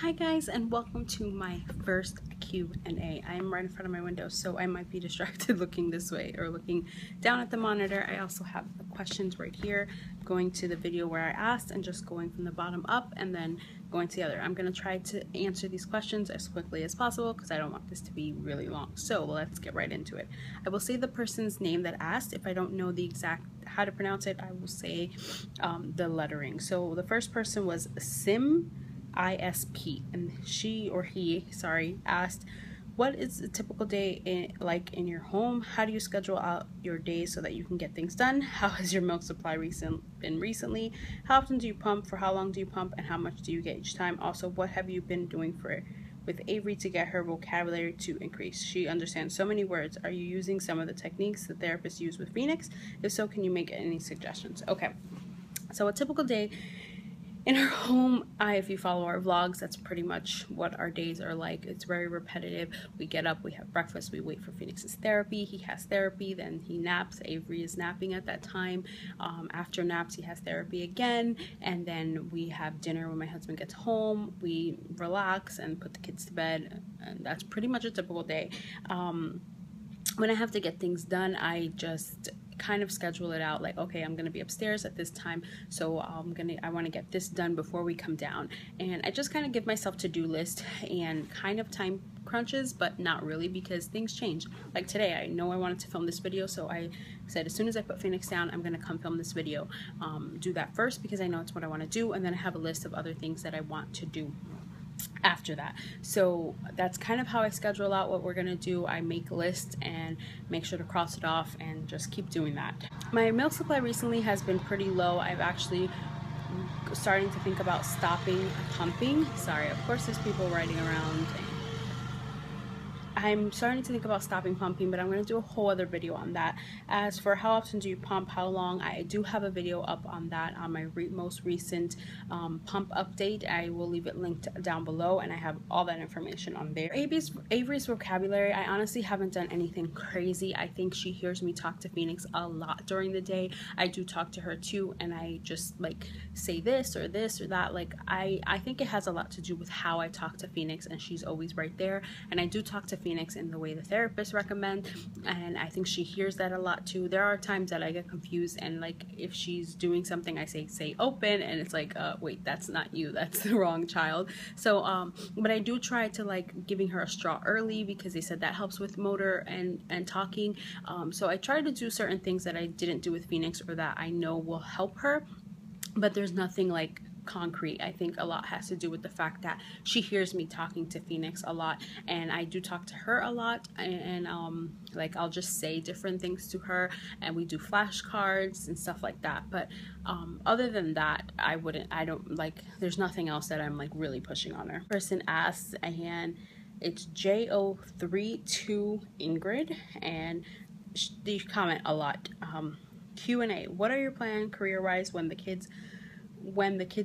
Hi guys, and welcome to my first Q&A. I am right in front of my window, so I might be distracted looking this way or looking down at the monitor. I also have the questions right here, going to the video where I asked and just going from the bottom up and then going to the other. I'm going to try to answer these questions as quickly as possible because I don't want this to be really long. So let's get right into it. I will say the person's name that asked. If I don't know the exact how to pronounce it, I will say the lettering. So the first person was ISP, and she or he, sorry, asked, what is a typical day like in your home? How do you schedule out your days so that you can get things done? How has your milk supply been recently? How often do you pump? For how long do you pump? And how much do you get each time? Also, what have you been doing with Avery to get her vocabulary to increase? She understands so many words. Are you using some of the techniques the therapists use with Phoenix? If so, can you make any suggestions? Okay, so a typical day in our home, if you follow our vlogs, that's pretty much what our days are like. It's very repetitive. We get up, we have breakfast, we wait for Phoenix's therapy. He has therapy, then he naps. Avery is napping at that time. After naps, he has therapy again, and then we have dinner when my husband gets home. We relax and put the kids to bed, and that's pretty much a typical day. When I have to get things done, I just kind of schedule it out, like, okay, I'm gonna be upstairs at this time, so I want to get this done before we come down. And I just kind of give myself to-do list and kind of time crunches, but not really, because things change. Like today, I know I wanted to film this video, so I said as soon as I put Phoenix down, I'm gonna come film this video. Do that first because I know it's what I want to do, and then I have a list of other things that I want to do after that. So that's kind of how I schedule out what we're gonna do. I make lists and make sure to cross it off and just keep doing that. My milk supply recently has been pretty low. I've actually starting to think about stopping pumping. Sorry, of course there's people riding around. I'm starting to think about stopping pumping, but I'm going to do a whole other video on that. As for how often do you pump, how long, I do have a video up on that on my most recent pump update. I will leave it linked down below, and I have all that information on there. Avery's vocabulary, I honestly haven't done anything crazy. I think she hears me talk to Phoenix a lot during the day. I do talk to her too, and I just like say this or that. Like I think it has a lot to do with how I talk to Phoenix, and she's always right there. And I do talk to Phoenix in the way the therapist recommend, and I think she hears that a lot too. There are times that I get confused, and like if she's doing something, I say open, and it's like wait, that's not you, that's the wrong child. So but I do try to like giving her a straw early, because they said that helps with motor and talking. So I try to do certain things that I didn't do with Phoenix or that I know will help her, but there's nothing like concrete. I think a lot has to do with the fact that she hears me talking to Phoenix a lot, and I do talk to her a lot, and like I'll just say different things to her, and we do flashcards and stuff like that. But other than that, I don't like, there's nothing else that I'm like really pushing on her. Person asks, and it's JO32 Ingrid, and they comment a lot. Q&A, what are your plans career-wise when the kids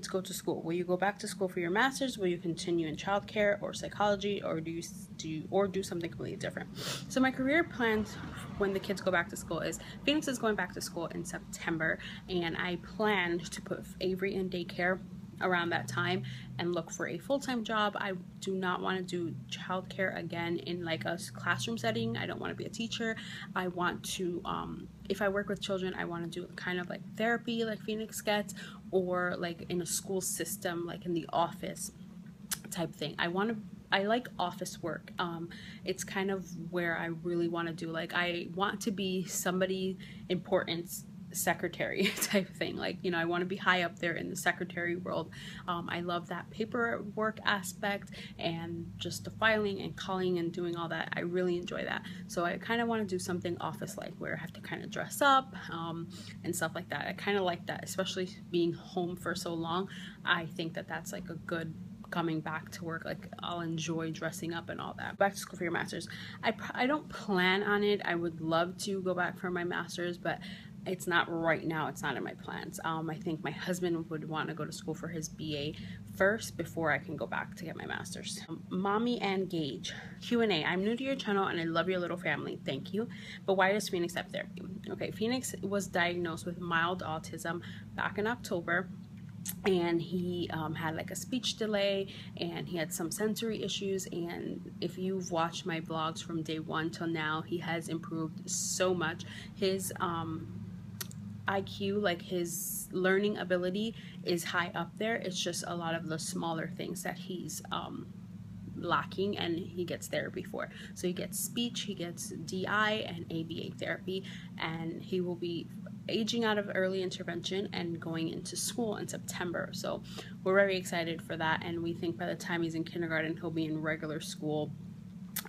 go to school? Will you go back to school for your master's? Will you continue in childcare or psychology, or do something completely different? So my career plans when the kids go back to school is Phoenix is going back to school in September, and I plan to put Avery in daycare around that time and look for a full-time job. I do not want to do childcare again in like a classroom setting. I don't want to be a teacher. I want to if I work with children, I want to do kind of like therapy like Phoenix gets, or like in a school system, like in the office type thing. I like office work. It's kind of where I really want to do, like I want to be somebody important, secretary type thing. Like, you know, I want to be high up there in the secretary world. I love that paperwork aspect and just the filing and calling and doing all that. I really enjoy that. So I kind of want to do something office like, where I have to kind of dress up and stuff like that. I kind of like that, especially being home for so long. I think that that's like a good coming back to work. Like I'll enjoy dressing up and all that. Back to school for your master's, I don't plan on it. I would love to go back for my master's, but it's not right now. It's not in my plans. I think my husband would want to go to school for his BA first before I can go back to get my master's. Mommy and Gage, Q&A. I'm new to your channel and I love your little family. Thank you. But why does Phoenix have therapy? Okay, Phoenix was diagnosed with mild autism back in October. and he had like a speech delay, and he had some sensory issues. And if you've watched my vlogs from day one till now, he has improved so much. His IQ, like his learning ability, is high up there. It's just a lot of the smaller things that he's lacking, and he gets therapy for. So he gets speech, he gets DI and ABA therapy, and he will be aging out of early intervention and going into school in September. So we're very excited for that, and we think by the time he's in kindergarten, he'll be in regular school,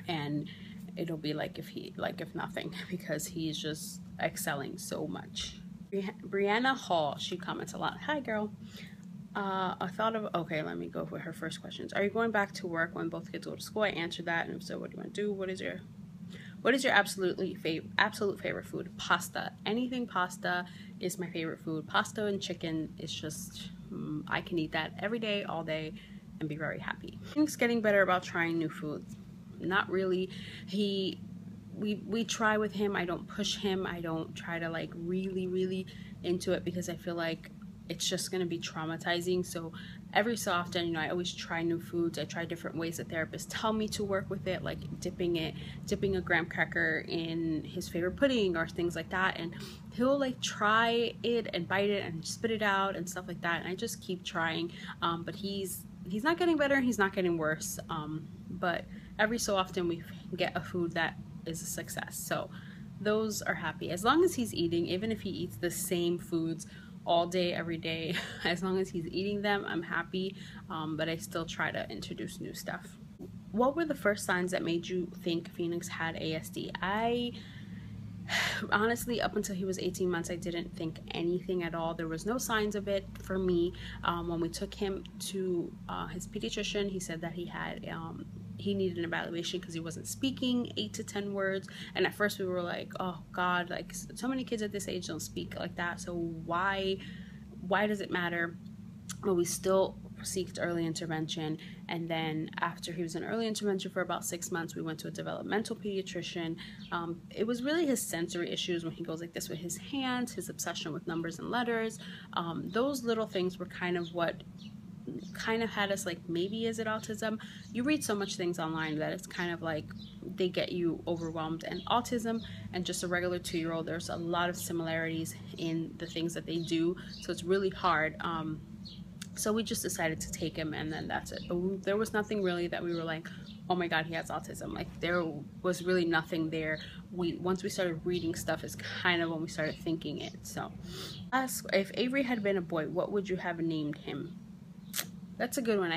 and it'll be like if nothing, because he's just excelling so much. Brianna Hall, she comments a lot. Hi girl. Okay, let me go with her first questions. Are you going back to work when both kids go to school? I answered that. And if so, what do you want to do? What is your absolute favorite food? Pasta. Anything pasta is my favorite food. Pasta and chicken is just, I can eat that every day, all day, and be very happy. He's getting better about trying new foods. Not really. We try with him. I don't push him. I don't try to like really into it, because I feel like it's just going to be traumatizing. So every so often, you know, I always try new foods. I try different ways that therapists tell me to work with it, like dipping a graham cracker in his favorite pudding or things like that, and he'll like try it and bite it and spit it out and stuff like that, and I just keep trying. But he's not getting better, he's not getting worse, but every so often we get a food that is a success. So those are happy. As long as he's eating, even if he eats the same foods all day, every day, as long as he's eating them, I'm happy. But I still try to introduce new stuff. What were the first signs that made you think Phoenix had ASD? I honestly, up until he was 18 months, I didn't think anything at all. There was no signs of it for me. When we took him to his pediatrician, he said that he needed an evaluation because he wasn't speaking 8 to 10 words. And at first we were like, oh God, like so many kids at this age don't speak like that. So why does it matter? But we still seeked early intervention. And then after he was in early intervention for about 6 months, we went to a developmental pediatrician. It was really his sensory issues, when he goes like this with his hands, his obsession with numbers and letters. Those little things were kind of what had us like, maybe is it autism? You read so much things online that it's kind of like they get you overwhelmed. And autism and just a regular 2-year-old, there's a lot of similarities in the things that they do, so it's really hard. So we just decided to take him, and then that's it. But there was nothing really that we were like, oh my God, he has autism. Like, there was really nothing there. Once we started reading stuff is kind of when we started thinking it. So ask, if Avery had been a boy, what would you have named him? That's a good one.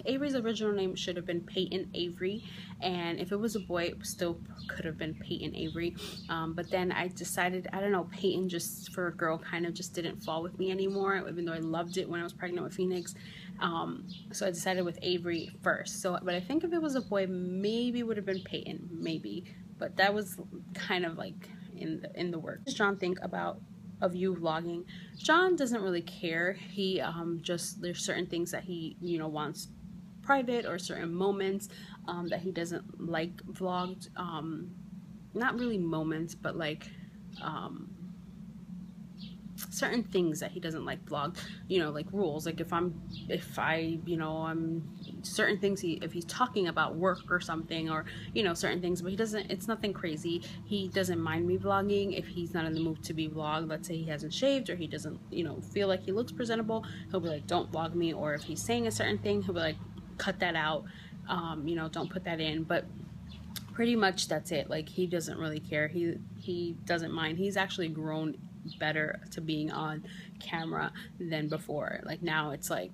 Avery's original name should have been Peyton Avery, and if it was a boy, it still could have been Peyton Avery. But then I decided, I don't know, Peyton just for a girl kind of just didn't fall with me anymore, even though I loved it when I was pregnant with Phoenix. So I decided with Avery first. But I think if it was a boy, maybe it would have been Peyton, maybe. But that was kind of like in the works. What does John think of you vlogging? John doesn't really care. He there's certain things that he, you know, wants private, or certain moments that he doesn't like vlogged. Not really moments, but like certain things that he doesn't like vlogged, you know, like rules. Like if I'm certain things, if he's talking about work or something, or, you know, certain things, but it's nothing crazy. He doesn't mind me vlogging if he's not in the mood to be vlogged. Let's say he hasn't shaved, or he doesn't, you know, feel like he looks presentable, he'll be like, don't vlog me. Or if he's saying a certain thing, he'll be like, cut that out, you know, don't put that in. But pretty much that's it. Like, he doesn't really care. He doesn't mind. He's actually grown better to being on camera than before. Like, now it's like,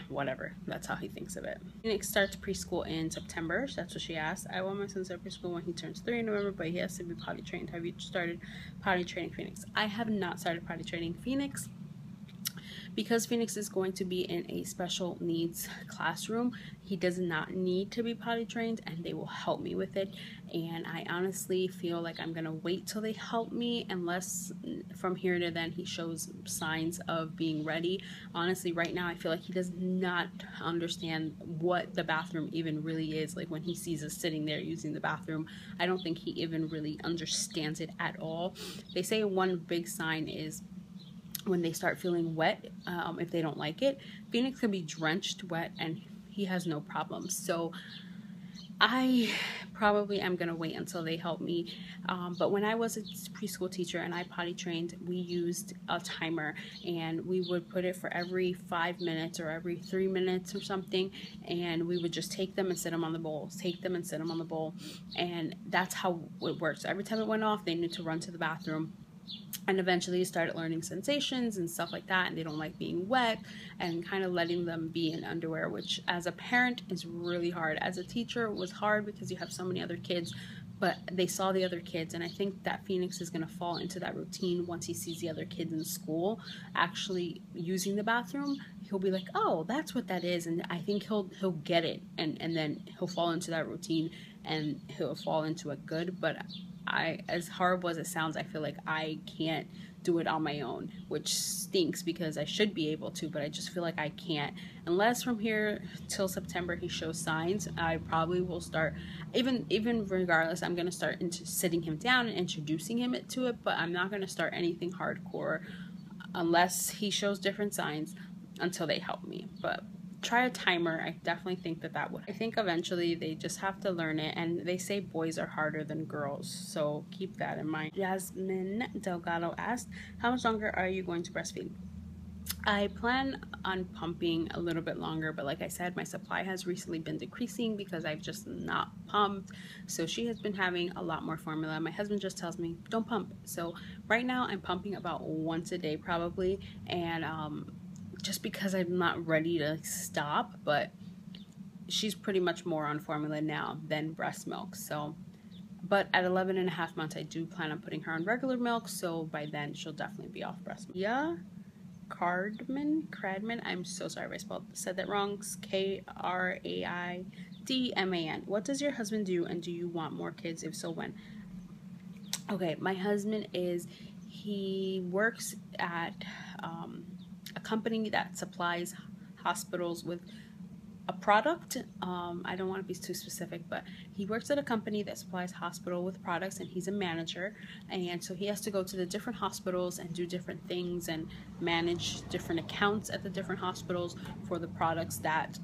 whatever. That's how he thinks of it. Phoenix starts preschool in September. That's what she asked. I want my son to start preschool when he turns 3 in November, but he has to be potty trained. Have you started potty training Phoenix? I have not started potty training Phoenix, because Phoenix is going to be in a special needs classroom. He does not need to be potty trained, and they will help me with it. And I honestly feel like I'm gonna wait till they help me, unless from here to then he shows signs of being ready. Honestly, right now I feel like he does not understand what the bathroom even really is. Like, when he sees us sitting there using the bathroom, I don't think he even really understands it at all. They say one big sign is when they start feeling wet, if they don't like it. Phoenix can be drenched wet and he has no problems. So I probably am going to wait until they help me. But when I was a preschool teacher and I potty trained, we used a timer, and we would put it for every 5 minutes or every 3 minutes or something. And we would just take them and sit them on the bowl, take them and sit them on the bowl. And that's how it works. Every time it went off, they knew to run to the bathroom. And eventually you started learning sensations and stuff like that, and they don't like being wet, and kind of letting them be in underwear, which as a parent is really hard. As a teacher, it was hard because you have so many other kids, but they saw the other kids, and I think that Phoenix is going to fall into that routine once he sees the other kids in school actually using the bathroom. He'll be like, oh, that's what that is, and I think he'll get it, and then he'll fall into that routine, and he'll fall into it good. But as horrible as it sounds, I feel like I can't do it on my own, which stinks because I should be able to, but I just feel like I can't. Unless from here till September he shows signs, I probably will start, even regardless, I'm going to start into sitting him down and introducing him to it, but I'm not going to start anything hardcore unless he shows different signs until they help me. But try a timer. I definitely think that would. I think eventually they just have to learn it, and they say boys are harder than girls, so keep that in mind. Jasmine Delgado asked, how much longer are you going to breastfeed? I plan on pumping a little bit longer, but like I said, my supply has recently been decreasing because I've just not pumped. So she has been having a lot more formula. My husband just tells me, don't pump. So right now I'm pumping about once a day probably, and just because I'm not ready to stop, but she's pretty much more on formula now than breast milk. So, but at 11 and a half months, I do plan on putting her on regular milk, so by then she'll definitely be off breast milk. Yeah, Cradman, I'm so sorry if I said that wrong. Kraidman. What does your husband do, and do you want more kids? If so, when? Okay, my husband he works at a company that supplies hospitals with a product. I don't want to be too specific, but he works at a company that supplies hospital with products, and he's a manager, and so he has to go to the different hospitals and do different things and manage different accounts at the different hospitals for the products that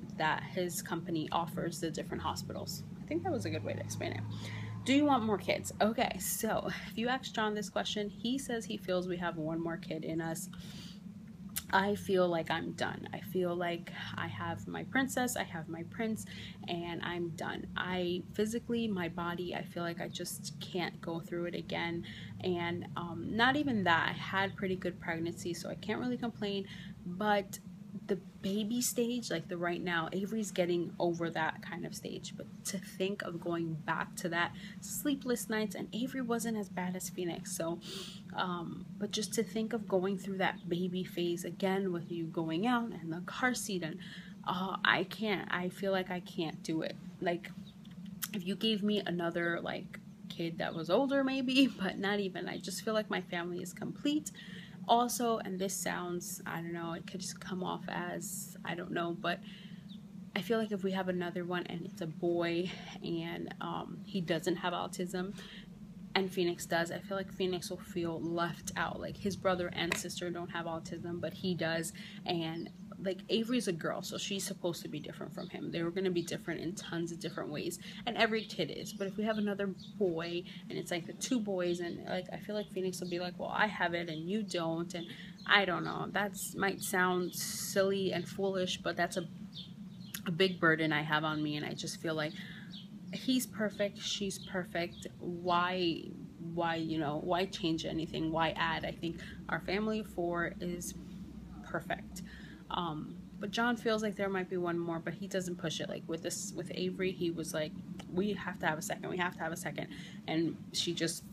his company offers the different hospitals. I think that was a good way to explain it. Do you want more kids? Okay, so if you ask John this question, he says he feels we have one more kid in us. I feel like I'm done. I feel like I have my princess, I have my prince, and I'm done. Physically, my body, I feel like I just can't go through it again. And not even that, I had pretty good pregnancy, so I can't really complain. But the baby stage, like the right now, Avery's getting over that kind of stage. But to think of going back to that, sleepless nights, and Avery wasn't as bad as Phoenix. So, but just to think of going through that baby phase again with you going out and the car seat, and I can't. I feel like I can't do it. Like, if you gave me another like kid that was older, maybe, but not even. I just feel like my family is complete. Also, and this sounds, I don't know, it could just come off as, I don't know, but I feel like if we have another one and it's a boy and he doesn't have autism and Phoenix does, I feel like Phoenix will feel left out. Like, his brother and sister don't have autism, but he does. And like, Avery's a girl, so she's supposed to be different from him. They were going to be different in tons of different ways, and every kid is. But if we have another boy and it's like the two boys, and like, I feel like Phoenix will be like, well, I have it and you don't, and I don't know, that might sound silly and foolish, but that's a big burden I have on me. And I just feel like he's perfect, she's perfect. Why change anything? Why add? I think our family of 4 is perfect. But John feels like there might be one more, but he doesn't push it. Like with Avery, he was like, we have to have a second, and she just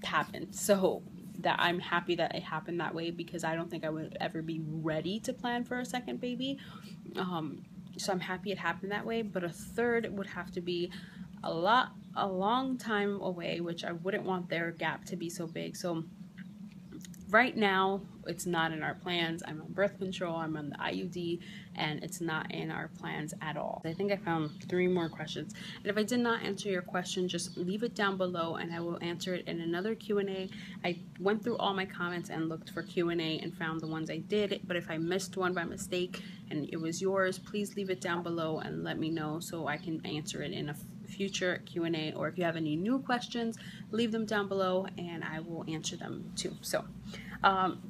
happened. So that I'm happy that it happened that way, because I don't think I would ever be ready to plan for a second baby. So I'm happy it happened that way, but a third would have to be a long time away, which I wouldn't want their gap to be so big. So right now, it's not in our plans. I'm on birth control, I'm on the IUD, and it's not in our plans at all. I think I found 3 more questions, and if I did not answer your question, just leave it down below and I will answer it in another Q&A. I went through all my comments and looked for Q&A and found the ones I did, but if I missed one by mistake and it was yours, please leave it down below and let me know so I can answer it in a future Q&A, or if you have any new questions, leave them down below and I will answer them too. So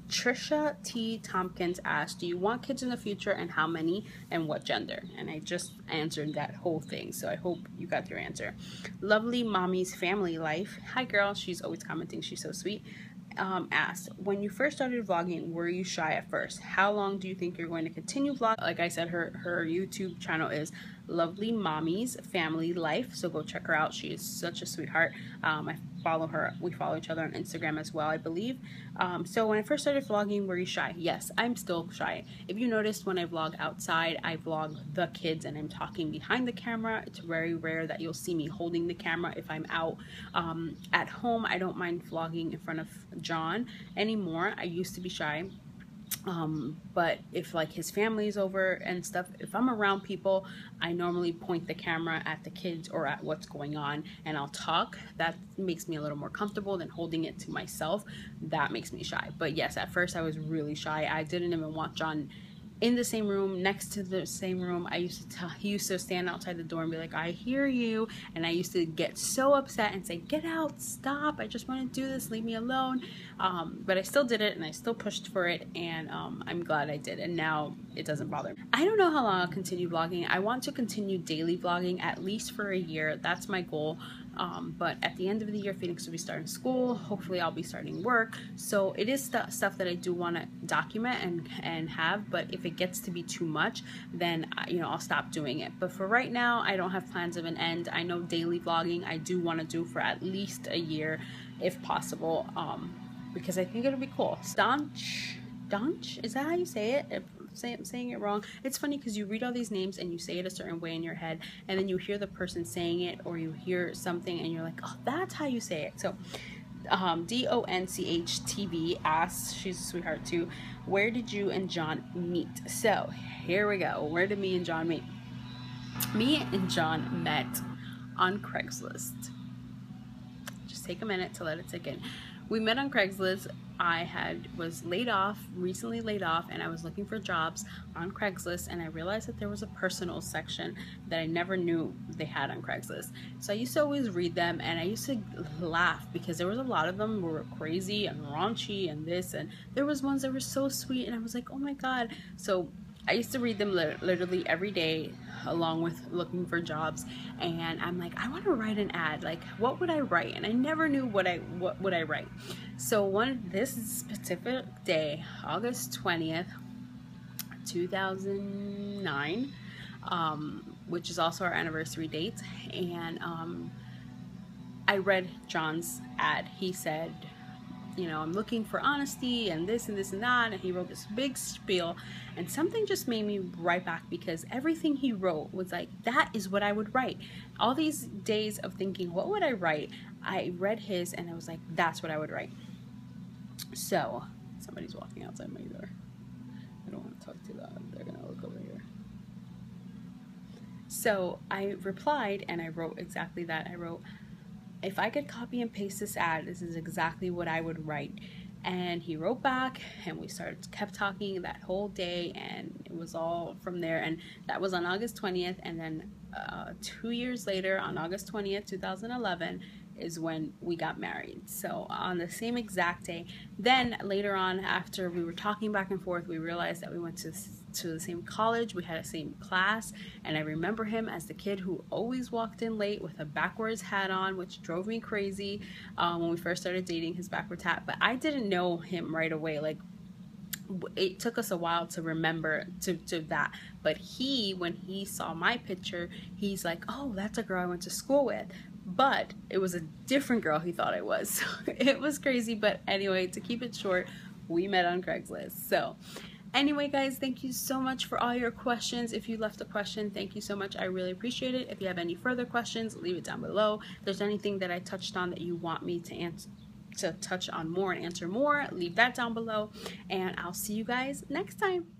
Trisha T. Tompkins asked, do you want kids in the future and how many and what gender? And I just answered that whole thing, so I hope you got your answer. Lovely Mommy's Family Life, hi girl, she's always commenting, she's so sweet, asked, when you first started vlogging, were you shy at first? How long do you think you're going to continue vlogging? Like I said, her YouTube channel is Lovely Mommy's Family Life, so go check her out. She is such a sweetheart. I follow her. We follow each other on Instagram as well, I believe. So when I first started vlogging, were you shy? Yes, I'm still shy. If you noticed, when I vlog outside, I vlog the kids and I'm talking behind the camera. It's very rare that you'll see me holding the camera if I'm out. At home, I don't mind vlogging in front of John anymore. I used to be shy. But if like his family's over and stuff, if I'm around people, I normally point the camera at the kids or at what's going on and I'll talk. That makes me a little more comfortable than holding it to myself. That makes me shy. But yes, at first I was really shy. I didn't even want John in the same room, next to the same room. I used to tell, he used to stand outside the door and be like, I hear you, and I used to get so upset and say, get out, stop, I just want to do this, leave me alone. But I still did it and I still pushed for it, and I'm glad I did, and now it doesn't bother me. I don't know how long I'll continue vlogging. I want to continue daily vlogging at least for a year. That's my goal. But at the end of the year, Phoenix will be starting school. Hopefully I'll be starting work. So it is stuff that I do want to document and have, but if it gets to be too much, then I'll stop doing it. But for right now, I don't have plans of an end. I know daily vlogging I do want to do for at least a year if possible, because I think it'll be cool. Donch, is that how you say it? I'm saying it wrong. It's funny because you read all these names and you say it a certain way in your head, and then you hear the person saying it, or you hear something and you're like, oh, that's how you say it. So DONCHTV asks, she's a sweetheart too, where did you and John meet? So here we go. Where did me and John meet? Me and John met on Craigslist. Just take a minute to let it sink in. We met on Craigslist. I was recently laid off, and I was looking for jobs on Craigslist, and I realized that there was a personal section that I never knew they had on Craigslist. So I used to always read them, and I used to laugh because there was a lot of them were crazy and raunchy and this, and there was ones that were so sweet, and I was like, oh my god. So I used to read them literally every day along with looking for jobs, and I'm like, I want to write an ad. Like, what would I write? And I never knew what would I write. So this specific day, August 20th, 2009, which is also our anniversary date, and I read John's ad. He said, I'm looking for honesty and this and this and that, and he wrote this big spiel, and something just made me write back, because everything he wrote was like, that is what I would write. All these days of thinking, what would I write? I read his and I was like, that's what I would write. So somebody's walking outside my door. I don't want to talk too loud. They're gonna look over here. So I replied and I wrote exactly that. I wrote, if I could copy and paste this ad, this is exactly what I would write. And he wrote back, and we kept talking that whole day, and it was all from there. And that was on August 20th, and then 2 years later, on August 20th, 2011, is when we got married. So on the same exact day. Then later on, after we were talking back and forth, we realized that we went to the same college, we had the same class, and I remember him as the kid who always walked in late with a backwards hat on, which drove me crazy when we first started dating, his backwards hat. But I didn't know him right away. Like, it took us a while to remember to that. But when he saw my picture, he's like, oh, that's a girl I went to school with. But it was a different girl he thought I was. So it was crazy. But anyway, to keep it short, we met on Craigslist. So anyway, guys, thank you so much for all your questions. If you left a question, thank you so much. I really appreciate it. If you have any further questions, leave it down below. If there's anything that I touched on that you want me to to touch on more and answer more, leave that down below, and I'll see you guys next time.